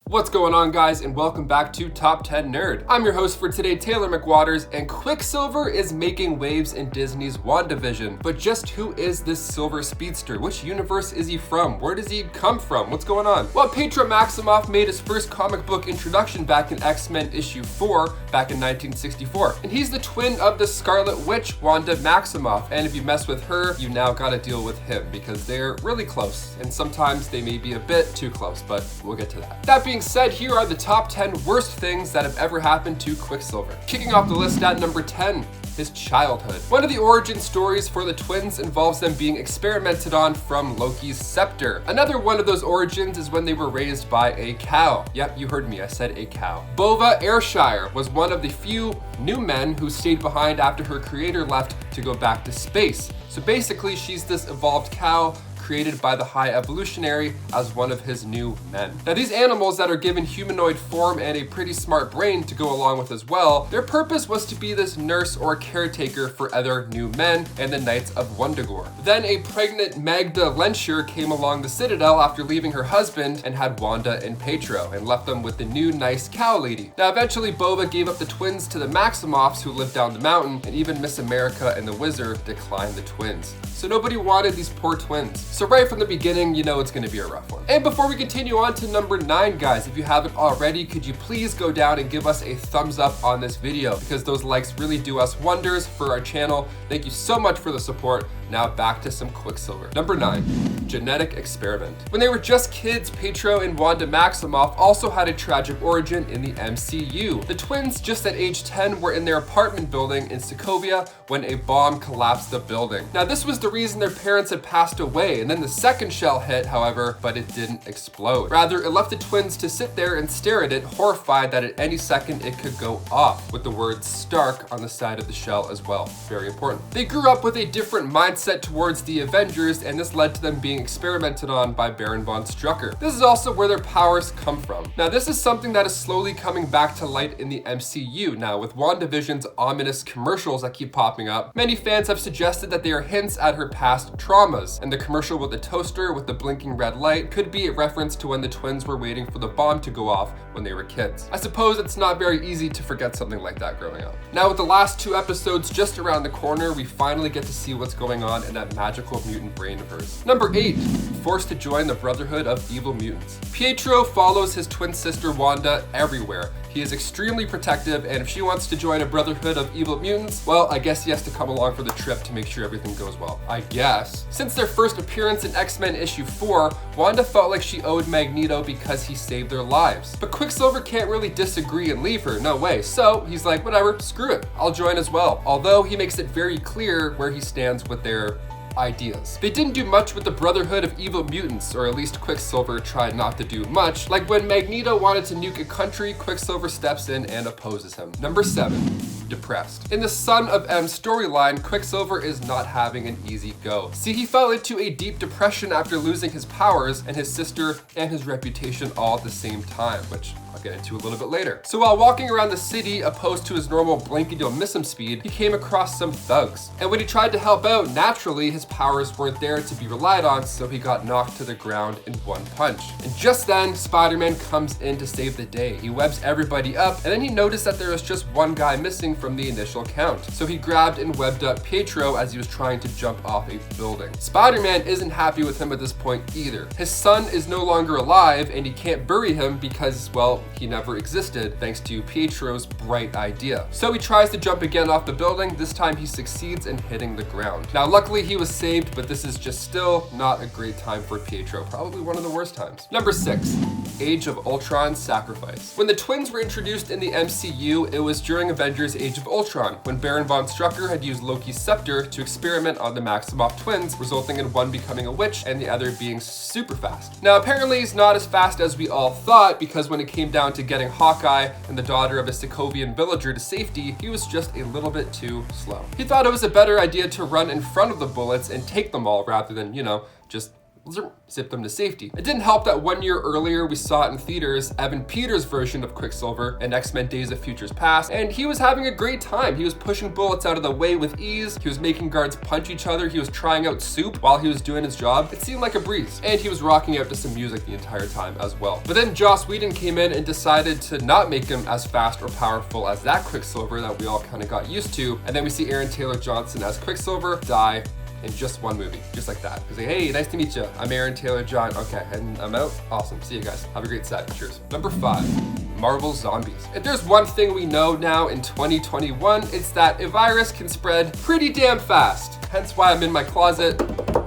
What's going on, guys, and welcome back to Top 10 Nerd. I'm your host for today, Taylor McWatters, and Quicksilver is making waves in Disney's Wandavision. But just who is this silver speedster? Which universe is he from? Where does he come from? What's going on? Well, Pietro Maximoff made his first comic book introduction back in Xmen issue 4 back in 1964. And he's the twin of the Scarlet Witch, Wanda Maximoff. And if you mess with her, you now gotta deal with him because they're really close. And sometimes they may be a bit too close, but we'll get to that. That being said, here are the top 10 worst things that have ever happened to Quicksilver. Kicking off the list at number 10, his childhood. One of the origin stories for the twins involves them being experimented on from Loki's scepter. Another one of those origins is when they were raised by a cow. Yep, you heard me, I said a cow. Bova Ayrshire was one of the few new men who stayed behind after her creator left to go back to space. So basically, she's this evolved cow created by the High Evolutionary as one of his new men. Now, these animals that are given humanoid form and a pretty smart brain to go along with as well, their purpose was to be this nurse or caretaker for other new men and the Knights of Wundagore. Then a pregnant Magda Lensher came along the Citadel after leaving her husband and had Wanda and Pietro and left them with the new nice cow lady. Now, eventually Bova gave up the twins to the Maximoffs who lived down the mountain, and even Miss America and the Wizard declined the twins. So nobody wanted these poor twins. So right from the beginning, you know it's gonna be a rough one. And before we continue on to number 9, guys, if you haven't already, could you please go down and give us a thumbs up on this video, because those likes really do us wonders for our channel. Thank you so much for the support. Now back to some Quicksilver. Number 9, genetic experiment. When they were just kids, Pietro and Wanda Maximoff also had a tragic origin in the MCU. The twins, just at age 10, were in their apartment building in Sokovia when a bomb collapsed the building. Now, this was the reason their parents had passed away, and then the second shell hit, however, but it didn't explode. Rather, it left the twins to sit there and stare at it, horrified that at any second it could go off, with the word Stark on the side of the shell as well. Very important. They grew up with a different mindset towards the Avengers, and this led to them being experimented on by Baron von Strucker. This is also where their powers come from. Now, this is something that is slowly coming back to light in the MCU. Now, with Wandavision's ominous commercials that keep popping up, many fans have suggested that they are hints at her past traumas, and the commercial with the toaster with the blinking red light could be a reference to when the twins were waiting for the bomb to go off when they were kids. I suppose it's not very easy to forget something like that growing up. Now, with the last 2 episodes just around the corner, we finally get to see what's going on in that magical mutant brain of hers. Number 8, forced to join the Brotherhood of Evil Mutants. Pietro follows his twin sister Wanda everywhere. He is extremely protective, and if she wants to join a Brotherhood of Evil Mutants, well, I guess he has to come along for the trip to make sure everything goes well. I guess. Since their first appearance in X-Men issue 4, Wanda felt like she owed Magneto because he saved their lives. But Quicksilver can't really disagree and leave her, no way. So he's like, whatever, screw it, I'll join as well. Although he makes it very clear where he stands with their ideas. They didn't do much with the Brotherhood of Evil Mutants, or at least Quicksilver tried not to do much. Like when Magneto wanted to nuke a country, Quicksilver steps in and opposes him. Number 7, depressed. In the Son of M storyline, Quicksilver is not having an easy go. See, he fell into a deep depression after losing his powers and his sister and his reputation all at the same time, which I'll get into a little bit later. So while walking around the city, opposed to his normal blink and you'll miss him speed, he came across some thugs. And when he tried to help out, naturally, his powers weren't there to be relied on, so he got knocked to the ground in one punch. And just then, Spider-Man comes in to save the day. He webs everybody up, and then he noticed that there was just one guy missing from the initial count. So he grabbed and webbed up Pietro as he was trying to jump off a building. Spider-Man isn't happy with him at this point either. His son is no longer alive, and he can't bury him because, well, he never existed thanks to Pietro's bright idea. So he tries to jump again off the building. This time he succeeds in hitting the ground. Now, luckily he was saved, but this is just still not a great time for Pietro. Probably one of the worst times. Number 6, Age of Ultron sacrifice. When the twins were introduced in the MCU, it was during Avengers Age of Ultron, when Baron von Strucker had used Loki's scepter to experiment on the Maximoff twins, resulting in one becoming a witch and the other being super fast. Now, apparently he's not as fast as we all thought, because when it came down to getting Hawkeye and the daughter of a Sokovian villager to safety, he was just a little bit too slow. He thought it was a better idea to run in front of the bullets and take them all rather than, you know, just zip them to safety. It didn't help that 1 year earlier we saw it in theaters, Evan Peters' version of Quicksilver in X-Men Days of Futures Past, and he was having a great time. He was pushing bullets out of the way with ease, he was making guards punch each other, he was trying out soup while he was doing his job. It seemed like a breeze, and he was rocking out to some music the entire time as well. But then Joss Whedon came in and decided to not make him as fast or powerful as that Quicksilver that we all kind of got used to, and then we see Aaron Taylor Johnson as Quicksilver die in just one movie, just like that. He's like, hey, nice to meet you. I'm Aaron Taylor John. Okay, and I'm out. Awesome. See you guys. Have a great set. Cheers. Number 5, Marvel zombies. If there's one thing we know now in 2021, it's that a virus can spread pretty damn fast. Hence why I'm in my closet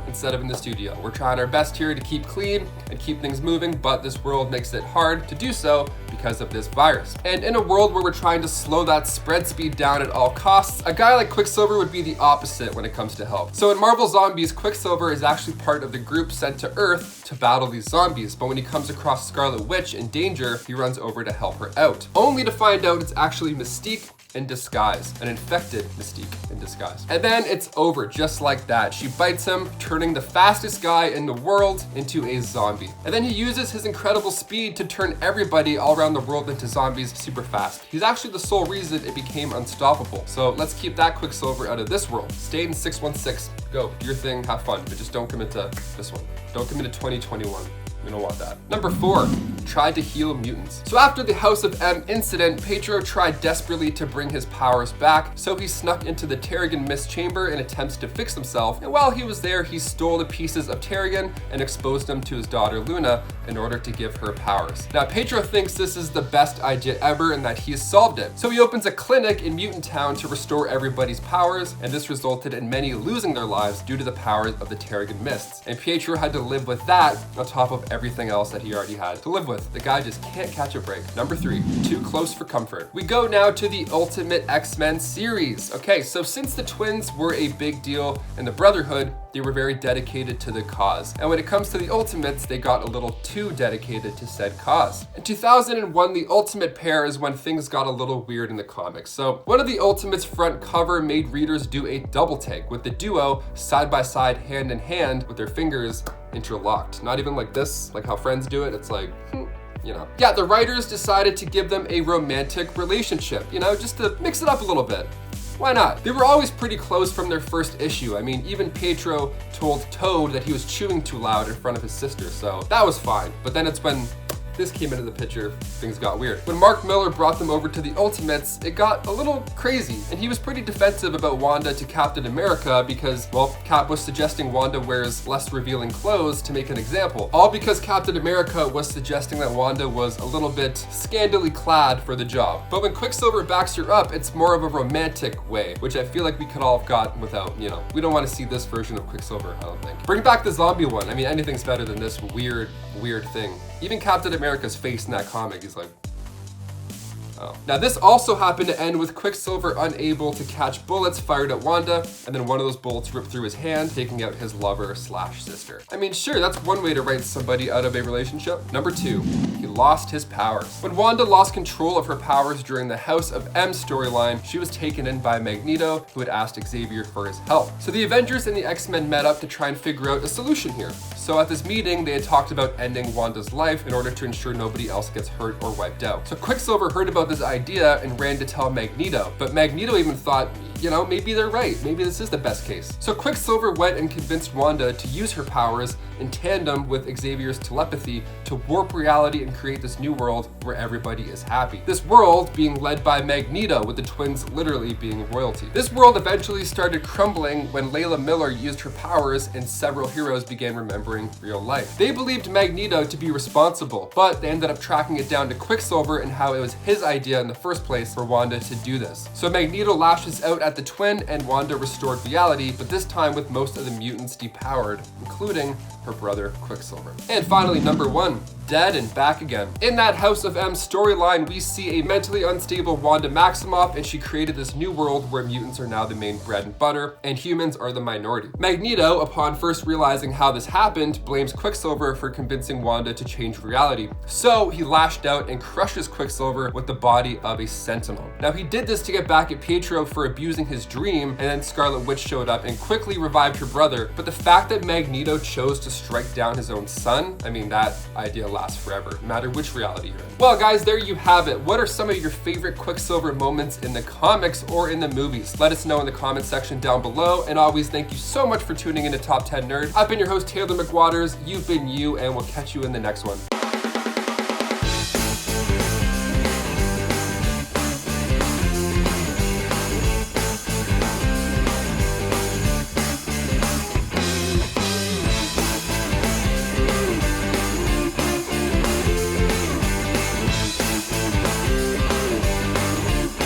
instead of in the studio. We're trying our best here to keep clean and keep things moving, but this world makes it hard to do so because of this virus. And in a world where we're trying to slow that spread speed down at all costs, a guy like Quicksilver would be the opposite when it comes to help. So in Marvel Zombies, Quicksilver is actually part of the group sent to Earth to battle these zombies, but when he comes across Scarlet Witch in danger, he runs over to help her out, only to find out it's actually Mystique in disguise, an infected Mystique in disguise. And then it's over just like that. She bites him, turning the fastest guy in the world into a zombie. And then he uses his incredible speed to turn everybody all around the world into zombies super fast. He's actually the sole reason it became unstoppable. So let's keep that Quicksilver out of this world. Stay in 616, go, do your thing, have fun, but just don't come into this one. Don't come into 2021. We don't want that. Number 4, tried to heal mutants. So after the House of M incident, Pietro tried desperately to bring his powers back, so he snuck into the Terrigen Mist chamber in attempts to fix himself, and while he was there, he stole the pieces of Terrigen and exposed them to his daughter Luna in order to give her powers. Now Pietro thinks this is the best idea ever and that he's solved it. So he opens a clinic in Mutant Town to restore everybody's powers, and this resulted in many losing their lives due to the powers of the Terrigen Mists. And Pietro had to live with that on top of everything else that he already had to live with. The guy just can't catch a break. Number 3, too close for comfort. We go now to the Ultimate X-Men series. Okay, so since the twins were a big deal in the Brotherhood, they were very dedicated to the cause. And when it comes to the Ultimates, they got a little too dedicated to said cause. In 2001, the Ultimate pair is when things got a little weird in the comics. So one of the Ultimates front cover made readers do a double take with the duo side by side, hand in hand, with their fingers interlocked. Not even like this, like how Friends do it. It's like, you know. Yeah, the writers decided to give them a romantic relationship, you know, just to mix it up a little bit. Why not? They were always pretty close from their first issue. I mean, even Pietro told Toad that he was chewing too loud in front of his sister, so that was fine. But then it's when this came into the picture, things got weird. When Mark Miller brought them over to the Ultimates, it got a little crazy, and he was pretty defensive about Wanda to Captain America because, well, Cap was suggesting Wanda wears less revealing clothes to make an example, all because Captain America was suggesting that Wanda was a little bit scandally clad for the job. But when Quicksilver backs her up, it's more of a romantic way, which I feel like we could all have gotten without, you know, we don't want to see this version of Quicksilver, I don't think. Bring back the zombie one. I mean, anything's better than this weird thing. Even Captain America's face in that comic, he's like, oh. Now this also happened to end with Quicksilver unable to catch bullets fired at Wanda, and then one of those bullets ripped through his hand, taking out his lover slash sister. I mean, sure, that's one way to write somebody out of a relationship. Number 2, he lost his powers. When Wanda lost control of her powers during the House of M storyline, she was taken in by Magneto, who had asked Xavier for his help. So the Avengers and the X-Men met up to try and figure out a solution here. So at this meeting, they had talked about ending Wanda's life in order to ensure nobody else gets hurt or wiped out. So Quicksilver heard about this idea and ran to tell Magneto, but Magneto even thought, you know, maybe they're right. Maybe this is the best case. So Quicksilver went and convinced Wanda to use her powers in tandem with Xavier's telepathy to warp reality and create this new world where everybody is happy. This world being led by Magneto, with the twins literally being royalty. This world eventually started crumbling when Layla Miller used her powers and several heroes began remembering real life. They believed Magneto to be responsible, but they ended up tracking it down to Quicksilver and how it was his idea in the first place for Wanda to do this. So Magneto lashes out at the twin and Wanda restored reality, but this time with most of the mutants depowered, including her brother Quicksilver. And finally, number 1, dead and back again. In that House of M storyline, we see a mentally unstable Wanda Maximoff, and she created this new world where mutants are now the main bread and butter, and humans are the minority. Magneto, upon first realizing how this happened, blames Quicksilver for convincing Wanda to change reality. So he lashed out and crushes Quicksilver with the body of a Sentinel. Now he did this to get back at Pietro for abusing his dream, and then Scarlet Witch showed up and quickly revived her brother, but the fact that Magneto chose to strike down his own son, I mean, that idea lasts forever, no matter which reality you're in. Well, guys, there you have it. What are some of your favorite Quicksilver moments in the comics or in the movies? Let us know in the comment section down below. And always, thank you so much for tuning in to Top 10 Nerd. I've been your host, Taylor McWatters. You've been you, and we'll catch you in the next one.